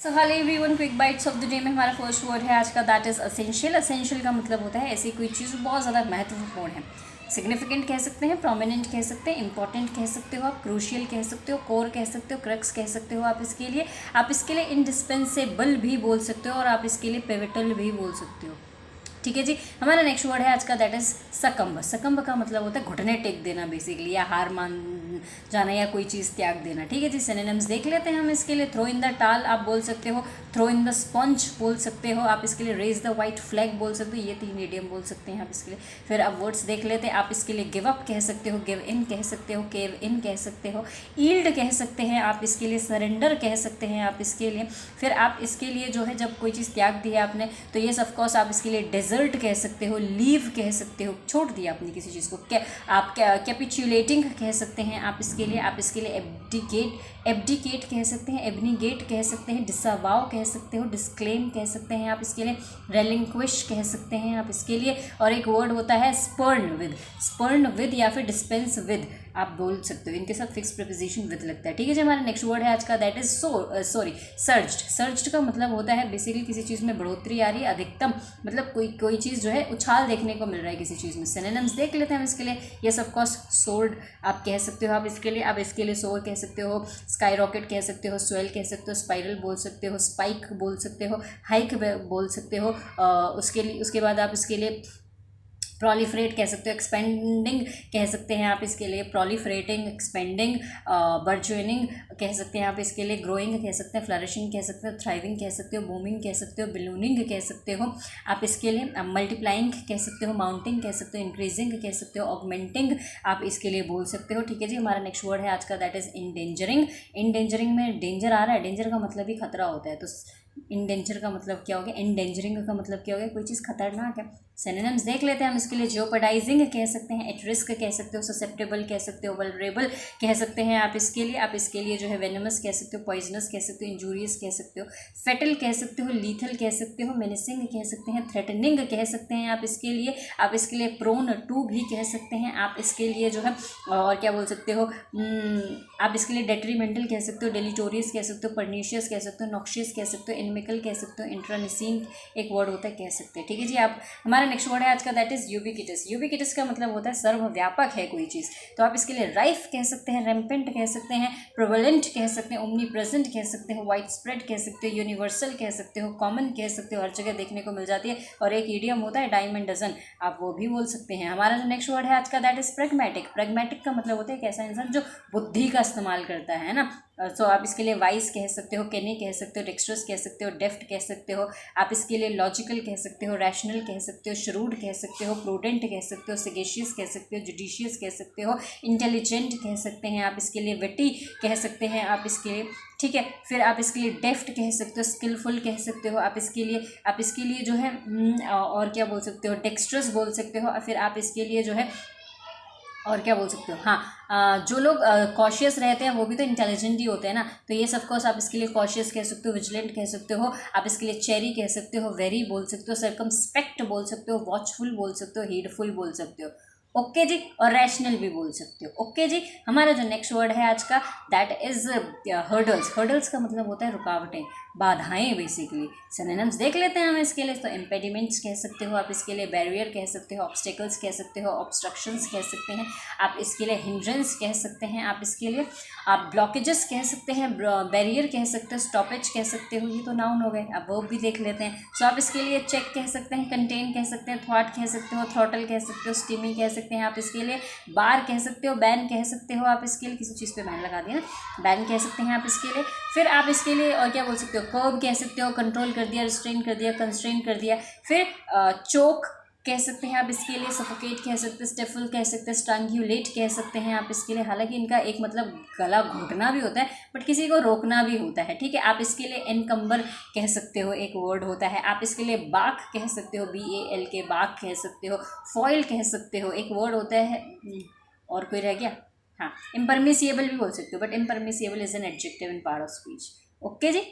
So hall everyone, quick bytes of the day में हमारा first word है आज का, दैट इज़ असेंशियल। असेंशियल का मतलब होता है ऐसी कोई चीज़ बहुत ज़्यादा महत्वपूर्ण है। सिग्निफिकेंट कह सकते हैं, प्रोमिनेंट कह सकते हैं, इंपॉर्टेंट कह सकते हो आप, क्रूशियल कह सकते हो, कोर कह सकते हो, क्रक्स कह सकते हो आप इसके लिए इंडिस्पेंसेबल भी बोल सकते हो और आप इसके लिए पिवटल भी बोल सकते हो। ठीक है जी। हमारा नेक्स्ट वर्ड है आज का, दैट इज सकम्ब। सकम्ब का मतलब होता है घुटने टेक देना बेसिकली, या हार मान जाना, या कोई चीज़ त्याग देना। ठीक है जी। सिनोनिम्स देख लेते हैं हम इसके लिए। थ्रो इन द टाल आप बोल सकते हो, थ्रो इन द स्पंज बोल सकते हो आप इसके लिए, रेज द वाइट फ्लैग बोल सकते हो, ये 3 इडियम बोल सकते हैं आप इसके लिए। फिर अब वर्ड्स देख लेते हैं। आप इसके लिए गिव अप कह सकते हो, गिव इन कह सकते हो, केव इन कह सकते हो, ईल्ड कह सकते हैं आप इसके लिए, सरेंडर कह सकते हैं आप इसके लिए। फिर आप इसके लिए जो है, जब कोई चीज़ त्याग दी है आपने, तो ये ऑफकोर्स आप इसके लिए डेजर्ट कह सकते हो, लीव कह सकते हो, छोड़ दिया आपने किसी चीज़ को। आप कैपिचुलेटिंग कह सकते हैं आप इसके लिए। आप इसके लिए एब्डिकेट कह सकते हैं, एब्निगेट कह सकते हैं, डिसअवाउ कह सकते हो, डिस्क्लेम कह सकते हैं आप इसके लिए, रेलिंक्विश कह सकते हैं आप इसके लिए। और एक वर्ड होता है स्पर्न विद या फिर डिस्पेंस विद आप बोल सकते हो। इनके साथ फिक्स प्रीपोजिशन विद लगता है। ठीक है जी। हमारा नेक्स्ट वर्ड है आज का, दैट इज सर्ज्ड। सर्ज्ड का मतलब होता है बेसिकली किसी चीज़ में बढ़ोतरी आ रही है, अधिकतम, मतलब कोई चीज़ जो है उछाल देखने को मिल रहा है किसी चीज़ में। सिनोनिम्स देख लेते हैं हम इसके लिए। यस ऑफ कोर्स, सोर्ड आप कह सकते हो आप इसके लिए। आप इसके लिए सोर कह सकते हो, स्काई रॉकेट कह सकते हो, स्वेल कह सकते हो, स्पाइरल बोल सकते हो, स्पाइक बोल सकते हो, हाइक बोल सकते हो। उसके बाद आप इसके लिए प्रोलिफरेट कह सकते हो, एक्सपेंडिंग कह सकते हैं आप इसके लिए, प्रोलिफरेटिंग, एक्सपेंडिंग, बर्चुइनिंग कह सकते हैं आप इसके लिए, ग्रोइंग कह सकते हैं, फ्लरिशिंग कह सकते हो, थ्राइविंग कह सकते हो, बूमिंग कह सकते हो, बिलूनिंग कह सकते हो आप इसके लिए, मल्टीप्लाइंग कह सकते हो, माउंटिंग कह सकते हो, इंक्रीजिंग कह सकते हो, ऑगमेंटिंग आप इसके लिए बोल सकते हो। ठीक है जी। हमारा नेक्स्ट वर्ड है आज का, दैट इज इंडेंजरिंग। इंडेंजरिंग में डेंजर आ रहा है, डेंजर का मतलब ही खतरा होता है, तो इंडेंजर का मतलब क्या हो गया, इंडेंजरिंग का मतलब क्या हो गया, कोई चीज़ खतरनाक है। सिनोनिम्स देख लेते हैं हम इसके लिए। जियोपर्डाइजिंग कह सकते हैं, एट रिस्क कह सकते हो, ससेप्टेबल कह सकते हो, वल्नरेबल कह सकते हैं आप इसके लिए। आप इसके लिए जो है वेनमस कह सकते हो, पॉइजनस कह सकते हो, इंजूरियस कह सकते हो, फेटल कह सकते हो, लीथल कह सकते हो, मेनिसिंग कह सकते हैं, थ्रेटनिंग कह सकते हैं आप इसके लिए। आप इसके लिए प्रोन टू भी कह सकते हैं आप इसके लिए जो है, और क्या बोल सकते हो, आप इसके लिए डेट्रीमेंटल कह सकते हो, डेलीटोरियस कह सकते हो, पर्नीशियस कह सकते हो, नॉक्शियस कह सकते हो, इनमिकल कह सकते हो, इंट्रानिसिन एक वर्ड होता है कह सकते हैं। ठीक है जी। आप हमारा नेक्स्ट वर्ड है आज का, दैट इज यूबिकिटस। यूबिकिटस का मतलब होता है सर्वव्यापक है कोई चीज़, तो आप इसके लिए राइफ कह सकते हैं, रेम्पेंट कह सकते हैं, प्रोवेलेंट कह सकते हैं, ओमनी प्रेजेंट कह सकते हो, वाइड स्प्रेड कह सकते हो, यूनिवर्सल कह सकते हो, कॉमन कह सकते हो, हर जगह देखने को मिल जाती है। और एक ईडियम होता है डाइम एंड डजन, आप वो भी बोल सकते हैं। हमारा जो नेक्स्ट वर्ड है आज का, दैट इज प्रेगमेटिक। प्रेगमेटिक का मतलब होता है एक ऐसा इंसान जो बुद्धि का इस्तेमाल करता है ना। सो आप इसके लिए वाइस कह सकते हो, केनी कह सकते हो, डेक्स्ट्रस कह सकते हो, डेफ्ट कह सकते हो, आप इसके लिए लॉजिकल कह सकते हो, रैशनल कह सकते हो, श्रूड कह सकते हो, प्रूडेंट कह सकते हो, सगेशियस कह सकते हो, जुडिशियस कह सकते हो, इंटेलिजेंट कह सकते हैं आप इसके लिए, विटी कह सकते हैं आप इसके लिए। ठीक है। फिर आप इसके लिए डेफ्ट कह सकते हो, स्किलफुल कह सकते हो आप इसके लिए जो है, और क्या बोल सकते हो, डेक्स्ट्रस बोल सकते हो। फिर आप इसके लिए जो है, और क्या बोल सकते हो, हाँ, जो लोग कॉशियस रहते हैं वो भी तो इंटेलिजेंट ही होते हैं ना, तो ये सब कोर्स आप इसके लिए कॉशियस कह सकते हो, विजिलेंट कह सकते हो, आप इसके लिए चेरी कह सकते हो, वेरी बोल सकते हो, सर्कमस्पेक्ट बोल सकते हो, वॉचफुल बोल सकते हो, हीडफुल बोल सकते हो। ओके जी। और रैशनल भी बोल सकते हो। ओके जी। हमारा जो नेक्स्ट वर्ड है आज का, दैट इज हर्डल्स। हर्डल्स का मतलब होता है रुकावटें, बाधाएं बेसिकली। सिनोनिम्स देख लेते हैं हम इसके लिए। तो इम्पेडिमेंट्स कह सकते हो आप इसके लिए, बैरियर कह सकते हो, ऑब्स्टेकल्स कह सकते हो, ऑब्स्ट्रक्शंस कह सकते हैं आप इसके लिए, हिंड्रेंस कह सकते हैं आप इसके लिए, आप ब्लॉकेजेस कह सकते हैं, बैरियर कह सकते हो, स्टॉपेज कह सकते हो, ये तो नाउन हो गए। अब वर्ब भी देख लेते हैं। सो आप इसके लिए चेक कह सकते हैं, कंटेन कह सकते हैं, थ्वाट कह सकते हो, थ्रॉटल कह सकते हो, स्टीमिंग कह सकते हैं आप इसके लिए, बार कह सकते हो, बैन कह सकते हो आप इसके लिए, किसी चीज़ पे बैन लगा दिया ना, बैन कह सकते हैं आप इसके लिए। फिर आप इसके लिए और क्या बोल सकते हो, कर्ब कह सकते हो, कंट्रोल कर दिया, रिस्ट्रेन कर दिया, कंस्ट्रेन कर दिया। फिर चोक कह सकते हैं आप इसके लिए, सफोकेट कह सकते हैं, स्टेफल कह सकते हैं, स्ट्रैंग्युलेट कह सकते हैं आप इसके लिए। हालांकि इनका एक मतलब गला घोटना भी होता है, बट किसी को रोकना भी होता है। ठीक है। आप इसके लिए एनकम्बर कह सकते हो, एक वर्ड होता है। आप इसके लिए बाक कह सकते हो, BAL के बाक कह सकते हो, फॉइल कह सकते हो, एक वर्ड होता है। और कोई रह गया, हाँ, इम्परमिसिएबल भी बोल सकते हो, but impermissible is an adjective in part of speech. Okay ji.